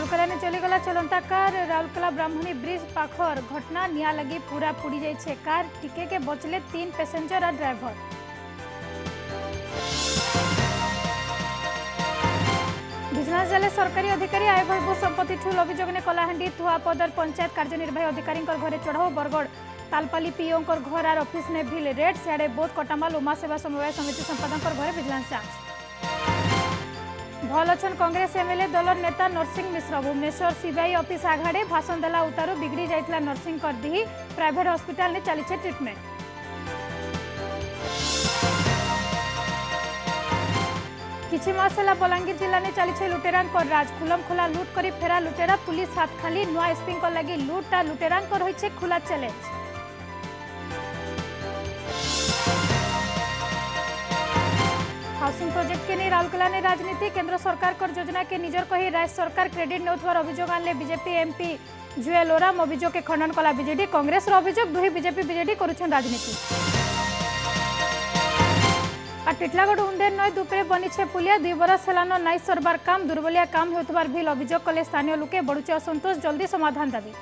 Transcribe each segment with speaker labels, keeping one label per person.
Speaker 1: राउरकेला ने चलीगला चलंता कार राउरकेला ब्राह्मणी ब्रिज पाखर घटना निया लगी पूरा पुड़ी जाइए कार टिके के बचले 3 पैसेंजर और ड्राइवर। विजिलेंस जाले सरकारी अधिकारी आय बहिर्भूत संपत्ति ठुल अभियोग ने कलाहांडी थुआपदर पंचायत कार्यनिर्वाही अधिकारी घरे चढ़ाऊ बरगढ़ तालपाली पीओ घर आर ऑफिस ने भी रेड सियाड़े बोध कटामाल उमा सेवा समवाय समिति संपादक घरे विजिलेंस जांच। भल अछन कांग्रेस एमएलए दलर नेता नरसिंह मिश्र भुवनेश्वर सीबीआई ऑफिस आघाड़े भाषण देला उतारू बिगड़ी जाइतला नरसिंह कर दी प्राइवेट हॉस्पिटल ने चली ट्रिटमेंट। किछि मास ହେଲା बलांगीर जिला ने चली लुटेरान कर राज खुलम खुला लूट करी फेरा लुटेरा पुलिस हाथ खाली नुआ एसपी को लगी लूट आ लुटेरान कर होइछे खुला चैलेंज। हाउसिंग प्रोजेक्ट के नहीं राउरकेला ने राजनीति केंद्र सरकार कर योजना के निजर कही राज्य सरकार क्रेडिट नेउथवार अभियोग आनले बीजेपी एमपी जुएल ओराम अभियोग के खंडन कला बीजेडी कांग्रेस अभियोग दुही बीजेपी बीजेडी करुछन राजनीति। आ टिटलागढ़ उंदेर नई दुपरे बनीछे पुलिया 2 बरस हेलान नाई सरबार काम दुर्बलिया काम होतबार भी अभियोग कले स्थानीय लोके बढ़ुचे असंतोष जल्दी समाधान दाबी।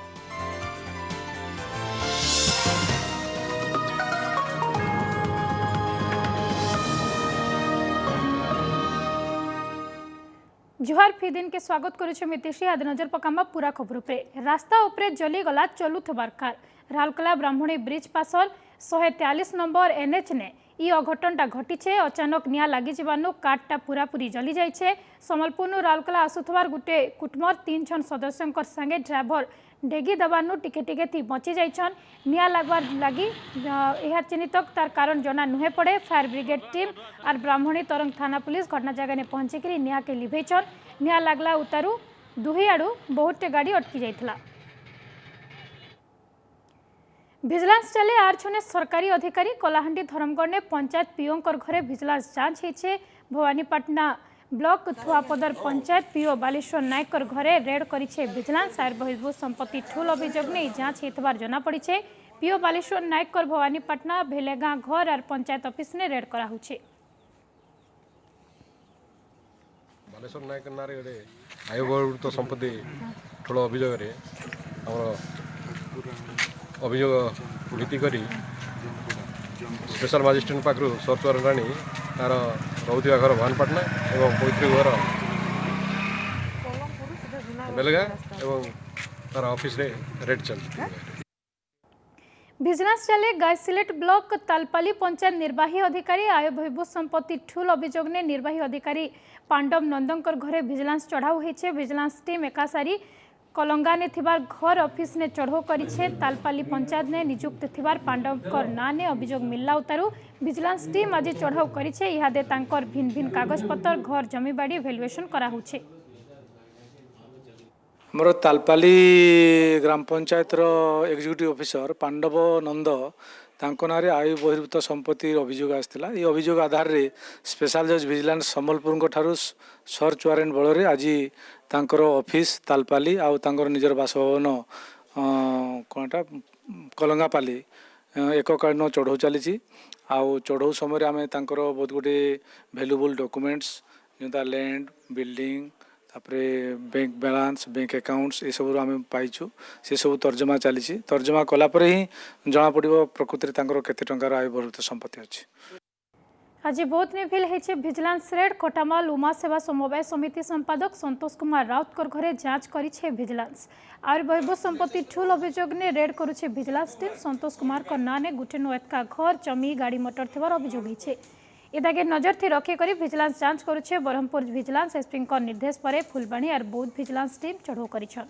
Speaker 1: जुहार फी दिन के स्वागत करुछे मितिश्री आदि नजर पकामा पूरा खबर पे रास्ता उपरे जली गला चलुथबार कार राउरकेला ब्राह्मणी ब्रिज पासर 143 नंबर एनएच ने ई अघटनटा घटीछे अचानक निया लागि जिबानु कार्टा पूरा पूरी जली जाइछे समलपुर राउरकेला आसुथबार गुटे कुटुंबर 3 जन सदस्यंकर संगे ड्राइवर डेगी दबानु टिके टिके थी बची जाइछन निया लागबार लागि एहा चिन्हित तार कारण जना नुहे पड़े फायर ब्रिगेड टीम और ब्राह्मणी तरंग थाना पुलिस घटना जगह ने पहुंचिक निया के लिभेछन निया लागला उतारू दुही आड़ू बहुते गाड़ी अटकी जाइथला। विजिलेंस चले आरछने सरकारी अधिकारी कलाहांडी धर्मगढ़ ने पंचायत पीओ घरे विजिलेंस जांच होइछे भवानीपाटना ब्लॉक थुआपदर पंचायत पीओ बालेश्वर नायक घरे रेड करिछे विजिलेंस आर बहिर्भूत संपत्ति ठुल अभियोग ने जांच हेतबार जना पड़िछे पीओ बालेश्वर नायक भवानीपाटना भेलेगां घर और पंचायत ऑफिस ने रेड करा हुछे।
Speaker 2: बालेश्वर नायक नारे आय बहिर्भूत संपत्ति ठुल अभियोग रे हमर अभियोग भित्ति करी स्पेशल मजिस्ट्रेट पाखु सर्च वारंट आनी तार रोचा घर भवानीपाटना एवं पैतृक घर बेलगां एवं तार ऑफिस रे रेड चलती।
Speaker 1: विजिलेंस चले गायसिलेट ब्लॉक तालपाली पंचायत निर्वाही अधिकारी आय बहिर्भूत संपत्ति ठुल अभियोग ने निर्वाही अधिकारी पांडव नंदंकर घरे विजिलेंस चढ़ाऊ होइछे विजिलेंस टीम एकासारी कलंगा ने थिबार घर ऑफिस ने चढ़ो करिछे तालपाली पंचायत ने नियुक्त थिबार पांडवकर ना ने अभियोग मिलला उतारू विजिलेंस टीम आज चढ़ाऊ करिछे इहादे तांकर भिन्न भिन्न कागज पत्र घर जमी बाड़ी वैल्यूएशन करा हुछे।
Speaker 3: मोर तालपाली ग्राम पंचायत रो एग्जीक्यूटिव ऑफिसर पांडव नंद तांको नारे आयु बहिर्भूत संपत्ति अभियोग आसला ये अभियोग आधार रे स्पेशल जज विजिलेंस संबलपुर ठारू सर्च वारेंट बल आज तांकर ऑफिस तालपाली आउ तांकर निजर बासभवन कौनटा कलंगापाली एककालीन चढ़ऊ चली आउ चढ़ऊ समय आम तांकर बहुत गुटे भैल्यूबल डॉक्यूमेंट्स जोटा लैंड बिल्डिंग तापरे बैंक बैलेंस बैंक अकाउंट्स ये सब आम पाइछु से सब तर्जमा चली तर्जमा कलापर ही जना पड़ो प्रकृति में केते टंकार आय बहिर्भूत संपत्ति अच्छी।
Speaker 1: आज बोध ने भिल है विजिलेंस रेड कटामाल उमा सेवा समवाय समिति संपादक संतोष कुमार राउत घरे जांच करिछे विजिलेंस आर बहिर्भूत संपत्ति ठुल अभियोग ने red करुछे vigilance team Santosh Kumar ना ने गुटे नोएतका घर जमी गाड़ी मोटर थिबार अभियोग होइछे एदागे नजर थी रखे करी विजिलेंस जांच करुछे ब्रह्मपुर विजिलेंस एसपी निर्देश पर फुलबाणी और बौद्ध विजिलेंस टीम चढ़ऊ करिछन।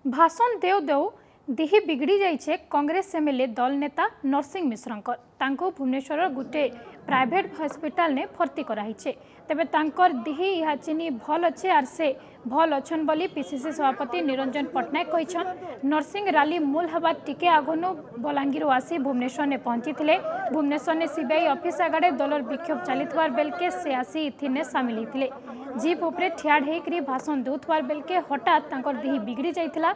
Speaker 1: भाषण देउ देउ दिही बिगड़ी जाइछे कांग्रेस एमएलए दल नेता नरसिंह मिश्रंकर तांको भुवनेश्वर गुटे प्राइवेट हॉस्पिटल ने भर्ती कराइछे तेबे तांकर दिही इहा चिनी भल अच्छे आर से भल अछन बोली पीसीसी सभापति निरंजन पट्टनायक कहिछन नरसिंह रैली मूल हवा टिके आगनु बलांगीर आसी भुवनेश्वर ने पहुंची थिले भुवनेश्वर ने सीबीआई ऑफिस आगड़े दलर विक्षोभ चलीथवार बेलके से आसी इथिने शामिल होइथिले जीप उपरे ठियाड हेकरी भाषण देउथवार बेलके हठात तांकर दिही बिगड़ी जाइथिला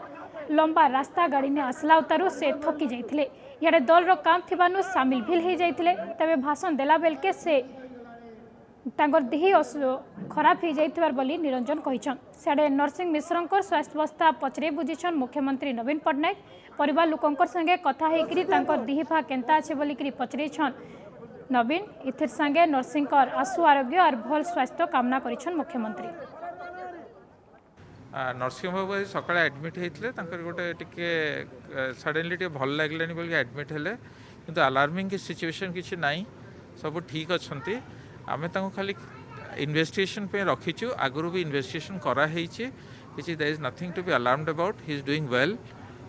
Speaker 1: लंबा रास्ता गाड़ी ने आसला उतारू से थकी जाइथिले इयाडे दल रो काम थिबानु शामिल भिल हे जाइथिले तबे भाषण देला बेलके से ତାଙ୍କର ଦେହ ଖରାପ ହୋଇଯାଇଥିବାର ବୋଲି ନିରଞ୍ଜନ କହିଛନ୍ତି। ସିଆଡ଼େ ନରସିଂହ ମିଶ୍ରଙ୍କର ସ୍ୱାସ୍ଥ୍ୟାବସ୍ଥା ପଚରେ ବୁଝିଛନ୍ ମୁଖ୍ୟମନ୍ତ୍ରୀ ନବୀନ ପଟ୍ଟନାୟକ। ପରିବାର ଲୋକଙ୍କର संगे कथा होकर तांकर देह पा केंता अच्छे बोलिकी पचरेछन नवीन। इथिर संगे नरसिंहकर आशु आरोग्य और भल स्वास्थ्य कामना करिछन मुख्यमंत्री।
Speaker 4: नरसिंह बाबू सकाଳେ एडमिट होते गोटे टिके सडनली टे भल लगलानी बोल एडमिट हेले किंतु अलार्मिंग की सिचुएशन किसी नाई सब ठीक अच्छा आम खाली इन्वेस्टिगेशन पे रखीचु आगु भी इन्वेस्टिगेशन कराई किसी there is nothing to be alarmed about he is doing well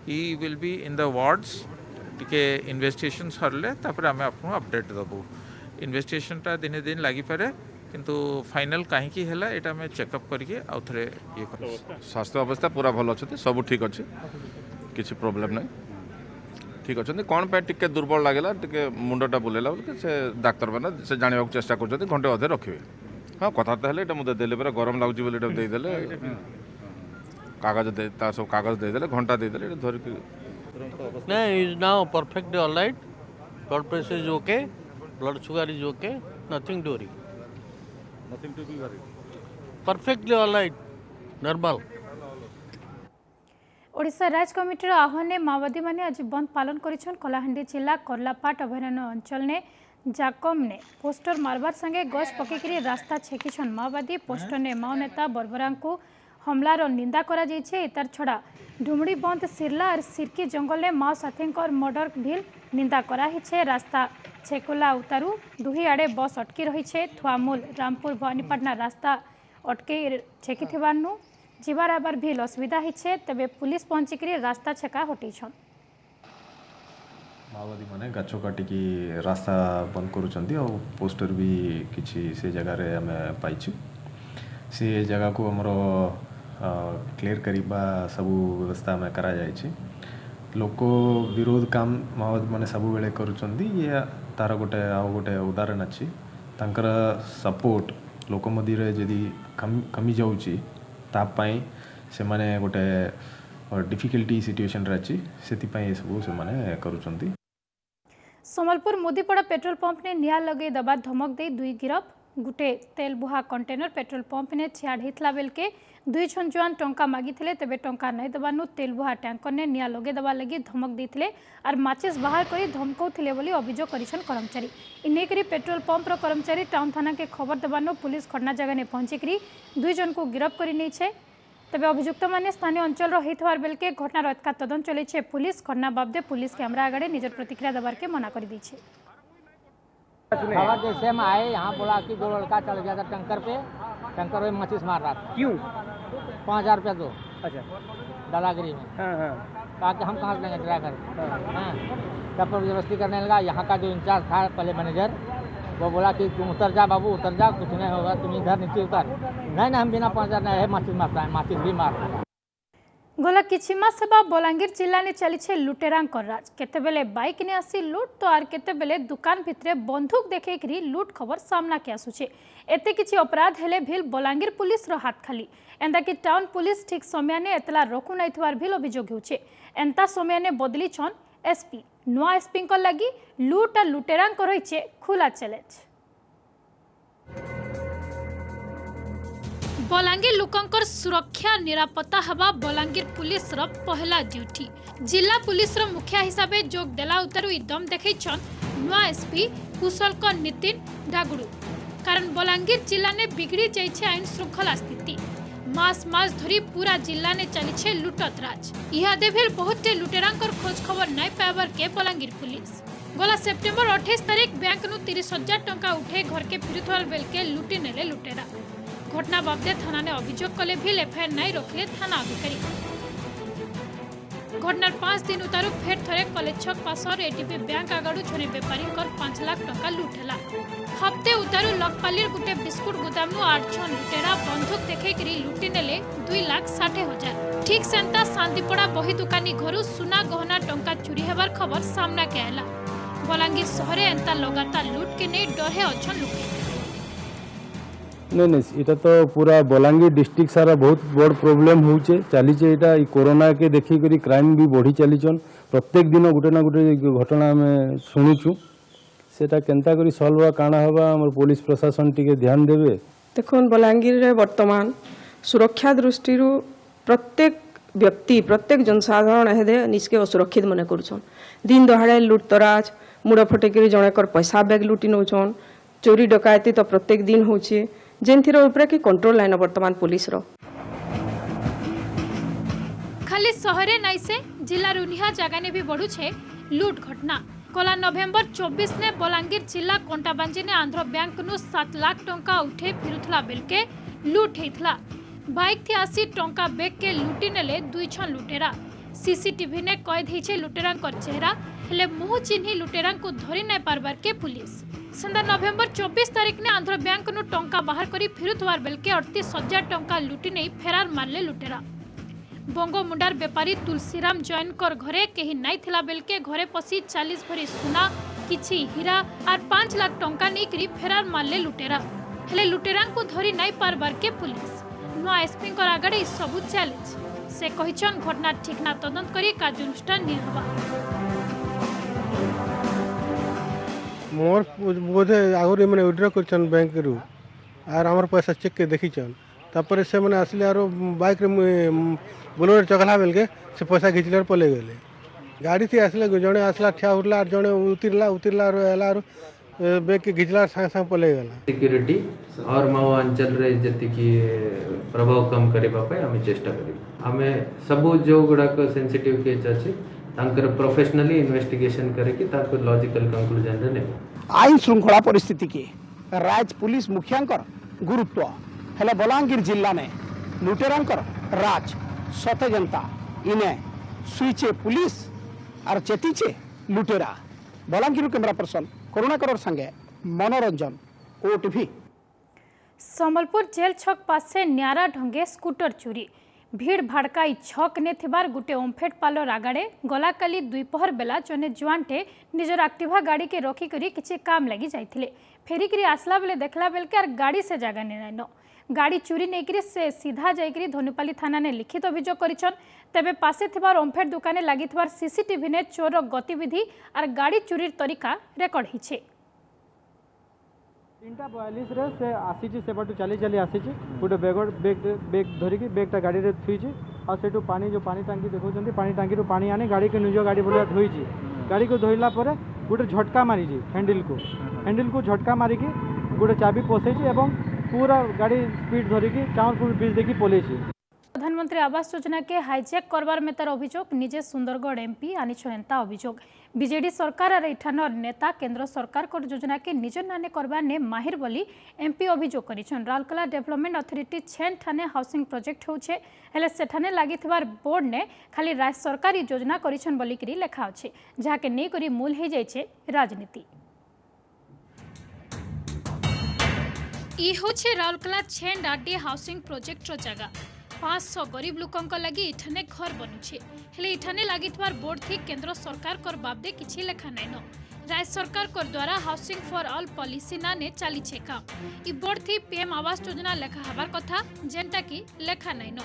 Speaker 4: he will be in the wards टिके इन्वेस्टिगेशन सरले तापर आम आपको अपडेट देबू इन्वेस्टिगेशनटा दिने दिन लगी पारे किंतु फाइनल कहीं है यहाँ आम चेकअप करके आउ थे ये
Speaker 5: स्वास्थ्य अवस्था पूरा भल अच्छे सब ठीक अच्छे किसी प्रोब्लेम ना ठीक अच्छे कौन पे टिके दुर्बल लगेगा टिके मुंडटा बुलेला बोल से डाक्तर मैंने से जानवा चेष्टा कर घंटे अधे रखिए हाँ कथबार्ता है मुझे देले पे गरम लगुच बोले कागज दे सब कागज देदेले घंटा देदेले धरिक
Speaker 6: is now perfectly all right blood pressure is okay blood sugar is okay nothing to worry perfectly all right normal.
Speaker 1: Odisha राज कमिटीर आह्वान माओवादी मैंने आज बंद पालन करिछन। कलाहांडी जिला करलापाट अभयारण्य अंचल ने जाकम ने पोस्टर मारबार संगे गछ पकईकरी रास्ता छेकिछन माओवादी। पोस्टर ने माओ नेता बर्बरा को हमलार निंदा करा जाइछे। इतार छड़ा डुमड़ी बंद सिरला और सिरकी जंगल में माओ साथी मर्डर भिल निंदा कराइछे। रास्ता छेकुला उतारू दुही आड़े बस अटकी रही है। थुआमूल रामपुर भवानीपाटना रास्ता अटके छेकी जीवार आबार भिल असुविधा है। तेबे पुलिस पहुंचिक रास्ता छेका हटैछन।
Speaker 7: माओवादी मैंने गाछ काटिकी रास्ता बंद करुँच पोस्टर भी किसी से जगार आम पाइछु से जगह को आमर क्लियर करवा सबू व्यवस्था आम करा जायछि। लोक विरोध काम माओवादी मैंने सबु बेले करुँच ये तार गोटे आउ गोटे उदाहरण अच्छी तांकर सपोर्ट लोक मध्य जदि कमी जाऊँगी तापाई से माने गोटे डिफिकल्टी सिचुएशन रे अच्छी से सब से माने करुँच।
Speaker 1: सम्बलपुर मुदीपड़ा पेट्रोल पंप ने निया लगे दबा धमक दे दुई गिरफ। गुटे तेल बुहा कंटेनर पेट्रोल पंप ने छियाड़ होता बेल के दुई जन जुआन टंका मागिथिले तेबे टंका नहीं दबानु तेल बुहा टैंकर ने निया लगे दबा लगी धमक देथिले और माचिस बाहर करी धमकाउथिले बोली अभियोग करिछन कर्मचारी। इनेकरी पेट्रोल पंप रो कर्मचारी टाउन थाना के खबर दबानु पुलिस घटना जगह ने पहुंचिकरी दुई जन को गिरफ्त करि नै छे। तेबे अभियुक्त माने स्थानीय अंचल रो हेथवार बेल के घटनार अटका तदन चले छे। पुलिस घटना बाबदे पुलिस कैमरा आगे निजर प्रतिक्रिया देवार के मना कर दी छे।
Speaker 8: खबर जैसे हम आए यहाँ बोला कि दो लड़का चल गया था टंकर पे, टंकर में माचिस मार रहा था।
Speaker 9: क्यों?
Speaker 8: 5000 रुपया दो।
Speaker 9: अच्छा।
Speaker 8: दादागिरी में।
Speaker 9: हाँ।
Speaker 8: कहा कि हम कहाँ से लेंगे ड्राइवर। हाँ। तब पर जबरदस्ती करने लगा। यहाँ का जो इंचार्ज था पहले मैनेजर वो बोला कि तुम उतर जा बाबू उतर जा कुछ नहीं होगा तुम इधर नीचे उतर। नहीं हम बिना 5000 नहीं है माचिस मारता है माचिस भी मार रहा है।
Speaker 1: गला किछि मास हेबा बलांगीर जिला ने चली छे लुटेरांकर राज। केते बेले बाइक ने आसी लुट तो आर केते बेले दुकान भितरे बंदूक देखैकरी लुट खबर सामना के आसुछे। एते किछि अपराध हेले भिल बलांगीर पुलिस रो हाथ खाली। एंदा कि टाउन पुलिस ठीक समय ने एतला रखु नाइथवार भिल अभियोग होछे। एंता समय ने बदली छन एसपी नुआ एसपी को लगी लुट आ लुटेरांकर रहिछे खुला चैलेंज। बलांगीर लोकंकर सुरक्षा निरापत्ता हवा बलांगीर पुलिस रो पहला ड्यूटी। जिला पुलिस रो मुखिया हिसाब से जोग देला उतारू दम देखैछन नुआ एसपी कुशलकर नितिन डागुडू। कारण बलांगीर जिला ने बिगड़ी जाइछे आईन श्रृंखला स्थिति। मास धरी पूरा जिला ने चली छे लुटत राज। इहादे भेल बहुते लुटेरांकर खोज खबर नहीं पाइबार के बलांगीर पुलिस गला सेप्टेम्बर 28 तारीख बैंक नु 30,000 टंका उठे घर के फिरुथवार बेल के लुटी नेले लुटेरा। घटना बाबदे थाना ने अभियोग कले भी एफआईआर नहीं रखले थाना अधिकारी। घटनार 5 दिन उतारू फेर थरे कलेज छक पासर एटीपी बैंक आगाड़ू जने बेपारी 5 लाख टंका लुटेला। हफ्ते उतारू लकपाली गुटे बिस्कुट गुदाम 8 जन लुटेरा बंदूक देखैकरी लुटी नेले 2,60,000। ठीक सेंता शांतिपड़ा बही दुकानी घरू सुना गहना टंका चोरी हेबार खबर सामना के आला। बलांगीर शहरे एंता लगातार लुट के नहीं डरे अछन लोके।
Speaker 10: नहीं इटा तो पूरा बलांगीर डिस्ट्रिक्ट सारा बहुत बड़ प्रोब्लेम होचे चलीचे। इटा कोरोना के देखिक क्राइम भी बढ़ी चलीचन। प्रत्येक दिन गोटे ना गोटे घटना आम शुणुचु सेटा केंता करी सॉल्व हुआ काना हवा हमर पुलिस प्रशासन टिके ध्यान देबे।
Speaker 9: देखो बलांगीर रे वर्तमान सुरक्षा दृष्टि प्रत्येक व्यक्ति प्रत्येक जनसाधारण हेदे निजके असुरक्षित मन करुछन। दिन दहाड़े लुटतराज मुड़ फटेक जनकर पैसा बैग लुटी नौछन। चोरी डकायती तो प्रत्येक दिन होचे जेनथिर ऊपर कि कंट्रोल लाइन वर्तमान पुलिस रो।
Speaker 1: खाली सहरे नाई से जिला रुनिहा जगह ने भी बढ़ू छे लूट घटना। कला नवेम्बर 24 ने बलांगीर जिला कंटाबांजी ने आंध्र बैंक नु 7 लाख टंका उठे फिरुथला बेलके लूट हेथला। बाइक थी आसी टंका बेग के लुटी नेले 2 छन लुटेरा। सीसीटीवी ने कैद होइछे लुटेरा चेहरा हेले मुह चिन्ही लुटेरा को धरी नहीं पारबार के पुलिस। संदा नवेम्बर 24 तारीख ने आंध्र बैंक नु टंका बाहर करी फिरुथवार बेलके 38,000 टंका लुटी नहीं फेरार मारले लुटेरा। बंगमुंडार बेपारी तुलसीराम जैनकर घरे कहीं नाई थिला बेलके घरे पसी 40 भरी सुना किछि हीरा और 5 लाख टंका नहीं फेरार मारले लुटेरा। हेले लुटेरा को धरी नाई पारबार के पुलिस। नुआ एसपी आगड़े सबू चैलेंज से कहिछन घटना ठीक ना तदंत करी कार्यानुष्ठान निहबा।
Speaker 11: मोर बोधे आगुरी मैंने विड्रॉ कर बैंक रु आर आमर पैसा चेक के देखीछन तापर से मैंने आसले आरो बाइक रे बोलोर चकला बेलके से पैसा घिचले पले गले। गाड़ी थी आसले जड़े आसला ठिया उठला जड़े उतरला बैग के घिचला संग संग पले गला।
Speaker 12: सिक्यूरिटी और माओ अंचल रे जति की प्रभाव कम करबा पे हमें चेष्टा करी। हमें सब जो गुड़ाक सेंसिटिव केस अछि तांकर प्रोफेशनली इन्वेस्टिगेशन करके ताको लॉजिकल कंक्लूजन रे ने
Speaker 13: आईन श्रृंखला परिस्थिति के राज्य पुलिस मुखियांकर गुरुत्व हेले बलांगीर जिला में लुटेरांकर राज सत जनता इने सुईचे पुलिस और चेतीचे लुटेरा। बलांगीर कैमरा पर्सन करुणाकर संगे मनोरंजन ओटीवी।
Speaker 1: संबलपुर जेल छक पास से न्यारा ढंगे स्कूटर चोरी। भीड़ भाड़काई छक ने थिबार गुटे ओम्फेट पालर आगाड़े गलाकाली द्विपहर बेला जने जुआनटे निजर एक्टिवा गाड़ी के रखी करी किछि काम लगी जाइथिले। फेरिकरी आसला बेले देखला बेलके आर गाड़ी से जगह नेनाइनो। गाड़ी चोरी नेकरी से सीधा जाइकरी धनुपाली थाना ने लिखित अभियोग करिछन। तेबे पासे थिबार ओम्फेट दुकाने लागिथिबार सीसीटीवी ने चोर गतिविधि और गाड़ी चोरीर तरीका रेकर्ड हिछे।
Speaker 14: 3:42 रे से आसीची सेपटू चली चली आसीची गोटे बेग धरिकी बेगटा गाड़ी रे थुईची आ सेटू पानी जो पानी टांकी देखौचंती पानी टांकी रो पानी आनी गाड़ी के निज गाड़ी बोलिया धोईची। गाड़ी को धोइला परे गोटे झटका मारीची हैंडल को झटका मारिकी गोटे चाबी पसेची एवं पूरा गाड़ी स्पीड धरिकी चाँदपुर ब्रिज देखी पलेची।
Speaker 1: प्रधानमंत्री आवास योजना के हाईजैक करवार में तार अभियोग निजे सुंदरगढ़ एमपी आनिछन एंता अभियोग। बीजेडी सरकार और इठानर नेता केंद्र सरकार को योजना के निज नाने करवा ने माहिर बोली एमपी अभियोग करिछन। राउरकेला डेवलपमेंट अथॉरिटी 6 ठाने हाउसिंग प्रोजेक्ट होछे हेले सेठाने लागिथिबार बोर्ड ने खाली राज्य सरकार योजना करिछन बोली करी लेखा अछि जाके नै करी मूल हे जाइछे राजनीति। ई होछे राउरकेला 6 डाडी हाउसिंग प्रोजेक्ट रो जगह 500 गरीब लोकों लगी इठाने घर बनुछे हेले इठाने लागिथवार बोर्ड थी केंद्र सरकार कर बाबदे किछि लेखा नाइन। राज्य सरकार कर द्वारा हाउसिंग फॉर ऑल पॉलिसी नाने चली छे काम। ई बोर्ड थी पीएम आवास योजना लेखा हबार कथा जेनटा की लेखा नाइन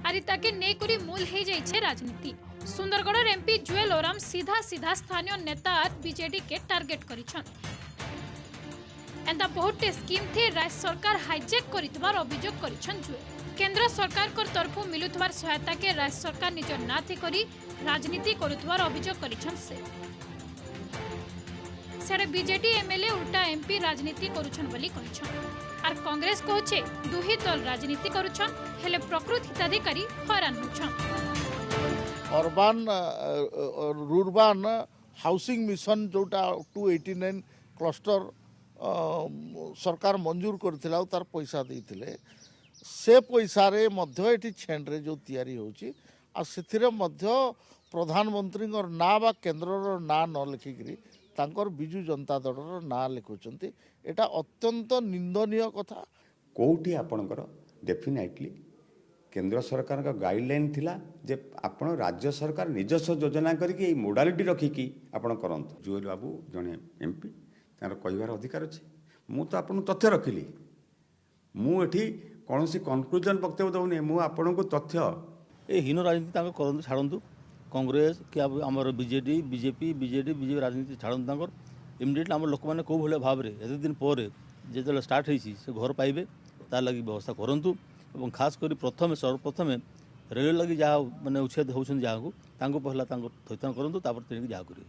Speaker 1: आरि ताके नै करी मूल हे जाय छे राजनीति। सुंदरगढ़ एमपी जुएल ओराम सीधा स्थानीय नेता बीजेडी के टार्गेट करिछन। एंदा बहुत स्कीम थी राज्य सरकार हाईजैक करितबार अभियोग करिछन जुएल। केंद्र सरकार को तरफ मिलुथवार सहायता के राज्य सरकार निज नाथी करी राजनीति करुथवार अभियोग करिछन से बीजेडी एमएलए उल्टा एमपी राजनीति करुछन बोली कहिछन। आर कांग्रेस कहूचे दुही दल राजनीति करुछन हेले प्रकृत हिताधिकारी हैरान होछन।
Speaker 15: अर्बान रुरबान हाउसिंग मिशन जोटा 289 क्लस्टर सरकार मंजूर करथिला तार पैसा देथिले से पैसा रे मध्य एटी छेंड्रे जो तैयारी होची आ सेथिरे मध्य प्रधानमंत्री और ना बा केंद्र ना न लिखिकरी तांकर बिजू जनता दल ना लिखुचंती एटा अत्यंत निंदनीय कथा।
Speaker 16: कोठी आपणकर डेफिनेटली केंद्र सरकार का गाइडलाइन थिला जे आपण राज्य सरकार निजस्व योजना करके मोडालिटी रखिकी आपण करंत। जुएल बाबू जने एमपी तार कहबार अधिकार अछि। मु तो आपन तथ्य रखिली मु एठी कौन सी कनक्लूजन वक्तव्य दौनी मु आपन को तथ्य
Speaker 6: ए हीन राजनीति तांको करंतु छाड़ंतु कांग्रेस कि आमर बीजेडी बीजेपी राजनीति छाड़ंतु तांकर
Speaker 17: इमिडिएटली आम लोक मैंने कौ भाव में एत दिन पर जो स्टार्ट होती से घर पाइबे तार लगी व्यवस्था करूँ और खास कर प्रथम सर्वप्रथम रेलवे लगी जहाँ मैंने उच्छेद होती जहाँ को पहला थैथान करूँ जहाँ करेंगे।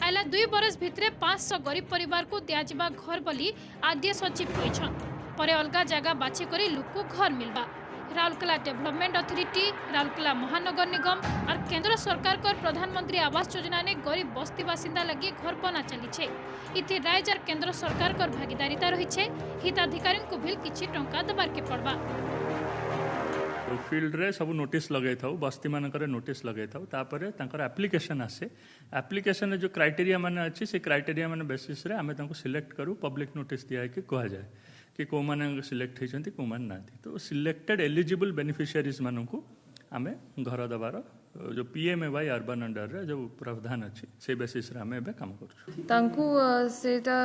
Speaker 1: आइला 2 बरस भितरे 500 गरीब परिवार को दियाजिबा घर बोली आद्य सचिव कहिछन। परे अलगा जगह बाछि करी लोक घर मिलबा। राउरकेला डेवलपमेंट अथॉरिटी, राउरकेला महानगर निगम और केंद्र सरकार को प्रधानमंत्री आवास योजना ने गरीब बस्ती बासिंदा लगी घर बना चली। इति राज्य और केंद्र सरकार को भागीदारिता रही है। हिताधिकारी को भी किछि टंका दबार के पड़बा।
Speaker 18: फील्ड रे सब नोटिस लगे था बस्ती मानक नोटिस लगे था तापर तांकर एप्लिकेशन आसे एप्लिकेशन जो क्राइटेरिया माने अच्छी से क्राइटेरिया माने बेसिस रे आमे तांको सिलेक्ट करू पब्लिक नोटिस दिया कि कहा जाए कि को माने सिलेक्ट होइछंती को माने नाथि तो सिलेक्टेड एलिजिबल बेनिफिशियरीज मानकू आमे घर दबार जो पीएमएवाई अर्बन अंडर रे जो प्रावधान अच्छी से बेसिस रे आमे एबे काम करू
Speaker 19: तांको सेटा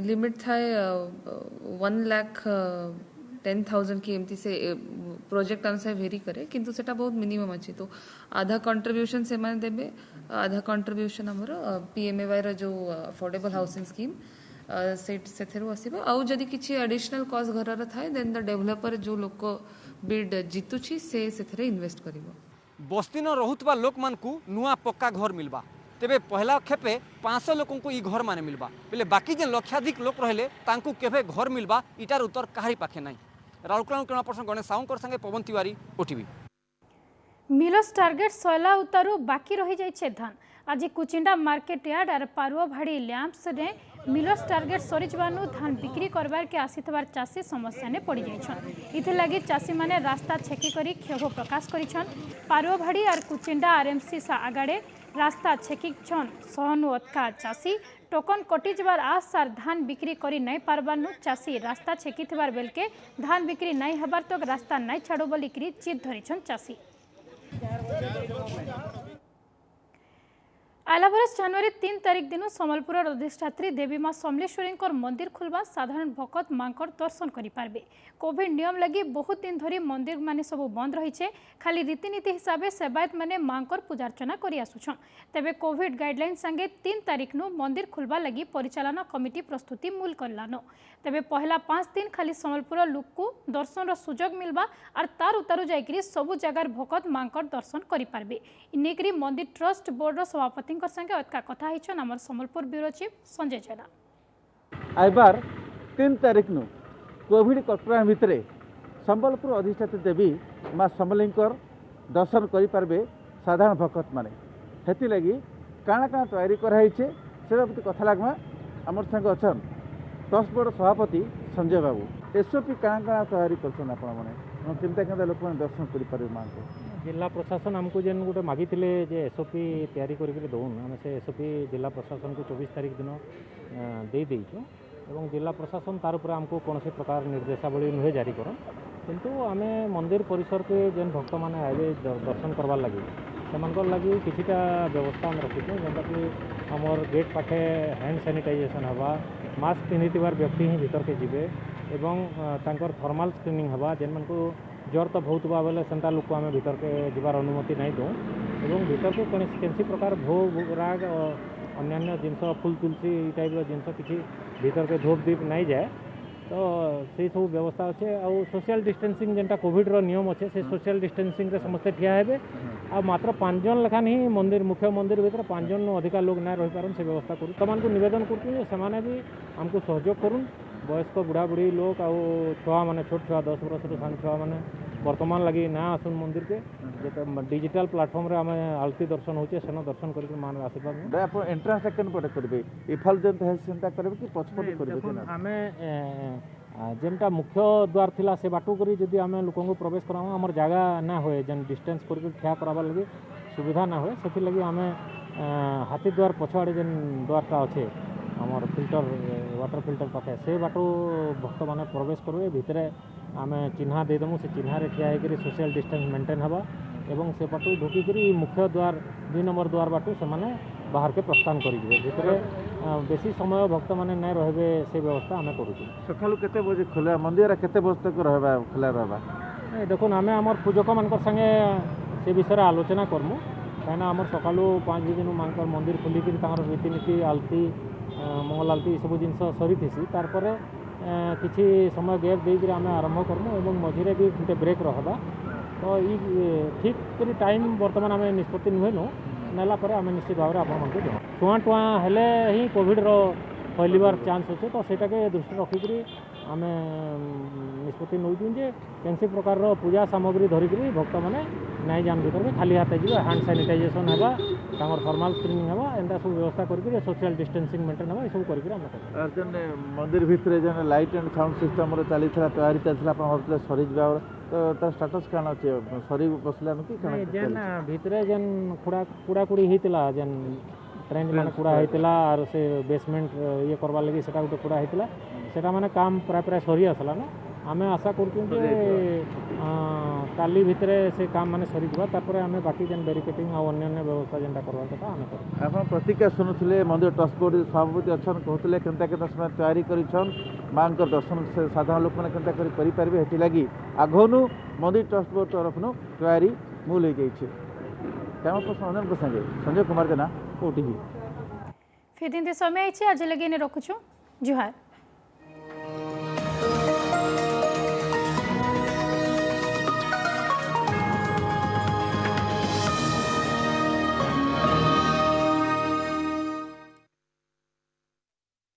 Speaker 19: लिमिट थाए 1,10,000 की एमती से प्रोजेक्ट अनुसार वेरी करे किंतु सेटा बहुत मिनिमम अच्छी तो आधा कंट्रीब्यूशन से माने देबे आधा कंट्रीब्यूशन हमर पीएमएवाई रो जो अफोर्डेबल हाउसिंग स्कीम से आसो आउ जदि किसी एडिशनल कॉस्ट घर थाए देन द डेवलपर जो लोक बिड जीतुछि से इन्वेस्ट करिवो।
Speaker 20: बस्ती न रहुतबा लोक मान को नुआ पक्का घर मिलबा तेबे पहला खेपे 500 लोकों को ई घर माने मिलबा बेले बाकी जे लक्षाधिक लोक रहले तांकू केबे घर मिलबा इटार उत्तर काहारी पाखे नाही। राउरकेला केना पर्सन गणेश साउंकर संगे पवन तिवारी ओटीवी।
Speaker 1: मिलस टार्गेट सैला उतारू बाकी रही जाइछे धान। आज कुचिंडा मार्केट यार्ड और पारुआभाड़ी लैंप्स ने मिलस टार्गेट सरी जवानु धान बिक्री करबार के आसीथबार चाषी समस्या ने पड़ जाइछन। इथे लगी चाषी माने रास्ता छेकी करी क्षोभ प्रकाश करिछन। पारुआभाड़ी और कुचिंडा आरएमसी सा आगाड़े रास्ता छेकिछन सहनु अतका चाषी टोकन कटि जबार आस सार धान बिक्री करी नहीं पारबारनु चाषी रास्ता छेकिथबार बेलके धान बिक्री नहीं हबार तो रास्ता नहीं छाड़ो बोली करी जिद धरिछन चाषी। आला बरस जनवरी 3 तारिख दिन सम्बलपुर अधिष्ठात्री देवी माँ समलेश्वरी मंदिर खुलवा साधारण भक्त माँ दर्शन करें। कोविड नियम लगी बहुत दिन धरी मंदिर माने सब बंद रही है। खाली रीतिनीति हिसाब से सेवायत माने माँ पूजार्चना करी आसुछन। तेबे कोविड गाइडलाइन संगे 3 तारिख नु मंदिर खुलवा लगी परिचालन कमिटी प्रस्तुति मूल करलानो। तेबे पहला 5 दिन खाली सम्बलपुर लोक को दर्शन सुजोग मिलबा और तार उतारू जाइकरी सबु जगार भक्त माँ दर्शन करें। इनेकरी मंदिर ट्रस्ट बोर्ड सभापति संगे अतका कथा हिचन हमर सम्बलपुर ब्यूरो चीफ संजय जेना।
Speaker 21: आइबार 3 तारिख नु कोविड कटकणा भितर सम्बलपुर अधिष्ठात्री देवी माँ समलेश्वरी दर्शन करि पारबे साधारण भक्त माने हेति लगी काना काना तैयारी कराई से प्रति कथा लागमा हमर संग अछन ट्रस्ट बोर्ड सभापति संजय बाबू एसओपी काना काना तैयारी करछन आपण माने चिंता केंदा लोक माने दर्शन करि पारबे मां को
Speaker 22: जिला प्रशासन आमको जेन गोटे मागिथिले जे एसओपी तैयारी करके दौन आम से एसओपी जिला प्रशासन को 24 तारिख दिन दे देइछु एवं जिला प्रशासन तार ऊपर आमको कौन से प्रकार निर्देशावली नुहे जारी कर किंतु आम मंदिर परिसर के जेन भक्त मैंने आए दर्शन करवार लगी से लगी किछिटा व्यवस्था आम रखीचु जेनटा कि आमर गेट पाखे हैंड सैनिटाइजेशन हवा मास्क पिंधिथिबार व्यक्ति ही भीतर के जीवे एवं तांकर थर्माल स्क्रीनिंग हवा जेन मन को ज्वर तो बहुत हुआ बेले सेंटा लोक आम भीतर के जीवार अनुमति नहीं दूँ एवं भीतर के कैसी प्रकार भोग राग अन्य जिनस फुल तुलसी टाइप जिनस किसी भीतर के धूप दीप नहीं जाए तो से सब व्यवस्था अच्छे आउ सोशल डिस्टेंसिंग जेनटा कोविड रो नियम अच्छे से सोशल डिस्टेंसिंग रे समस्ते ठिया हेबे आ मात्र 5 जन लेखान ही मंदिर मुख्य मंदिर भीतर 5 जन अधिका लोग ना रही पारन से व्यवस्था करूँ तमान को निवेदन करूँ से भी आमको सहयोग करूँ वयस्क बुढ़ा बुढ़ी लोग आउ छुआ मैंने छोट छुआ 10 वर्ष सान छुआ मैंने वर्तमान लगी ना आसुन मंदिर के डिजिटल प्लेटफॉर्म रे आम आलती दर्शन होचे सेनो दर्शन करके मान आशीर्वाद
Speaker 21: आप एंट्रेंस सेकंड पटे करबे इफाल जन है चिंता करबे कि पछपट करबे
Speaker 22: आमे जेनटा मुख्य द्वार थिला से बाटू करी जदि आमे लोक को प्रवेश कराऊ हमर जगह ना होए जेन डिस्टेंस करके ठिया कराबा लगे सुविधा ना होए सेति लगी आमे हाथी द्वार पछाड़े जेन द्वारटा अच्छे आमर फिल्टर वाटर फिल्टर पाखे से बाटू भक्त मैंने प्रवेश करेंगे भितर आम चिन्हा देदेमु से चिन्ह ठिया होकर सोशल डिस्टेंस मेंटेन हवा एवं से बाटू ढुकिकी मुख्य द्वार 2 नंबर द्वार बाटू से माने बाहर के प्रस्थान करेंगे भितर बेसी समय भक्त मैंने नहीं रहे से व्यवस्था आम करूँ
Speaker 21: सकालू केते बजे खोले मंदिर केते बजे तक रहबा खुला रहबा
Speaker 22: देखुन आम आमर पूजक मान संगे से विषय आलोचना करमु कहीं आम सका 5 बजे माँ मंदिर खोलिकी रीतिनीति आलती मंगल आलती सब जिन सरी तार किसी समय गैप देकर आम आरंभ करमु और मझे भी गोटे ब्रेक रहा तो ये ठीक कर टाइम बर्तमान आम निष्पत्ति नुहेनु नेला आम निश्चित भाव में आपको देव टुआ टुआ हेले ही कोविड फैलिबार चान्स अच्छे तो सेटा के दृष्टि रखिकी आम निष्पत्ति नौचुँ जे कैंसी प्रकार पूजा सामग्री धरिक भक्त मैंने नहीं जान भर के खाली हाथ जी हैंड सैनिटाइजेशन है फॉर्माल स्क्रीनिंग है एंता सब व्यवस्था करके सोशल डिस्टेंसिंग मेंटेन है सब करके
Speaker 21: मंदिर भितर जो लाइट एंड साउंड सिस्टम चली तैयारी चलता भावते सरी तो तार स्टाटस क्या अच्छे सरी बसला कि
Speaker 22: जेन भितर जेन कुड़ाकुड़ी होता जेन ट्रेंड मैंने कुड़ा होता और से बेसमेंट ये करवा लगी सेटा गोटे कुड़ा होता सेटा माने काम प्राय सरी आसला ना आम आशा करूँ काली भितर से काम माने सरी जावा आम बाकी जेन बैरिकेटिंग और अन्य व्यवस्था जेनटा करवा कथा आम कर
Speaker 21: आप प्रतिक्रिया शुणुले मंदिर ट्रस्ट बोर्ड सभापति अच्छा कहते केन्ता केन्ता समय तैयारी कर माँ दर्शन से साधारण लोक मैंने केन्ता करेंगे हेती लगी आगनु मंदिर ट्रस्ट बोर्ड तरफ तैयारी मूल हो जाइए कैमरा पर्सन संगे संजय कुमार जेना ओटीवी
Speaker 1: फिर दिन समय आज लगे रखुछु जुहार।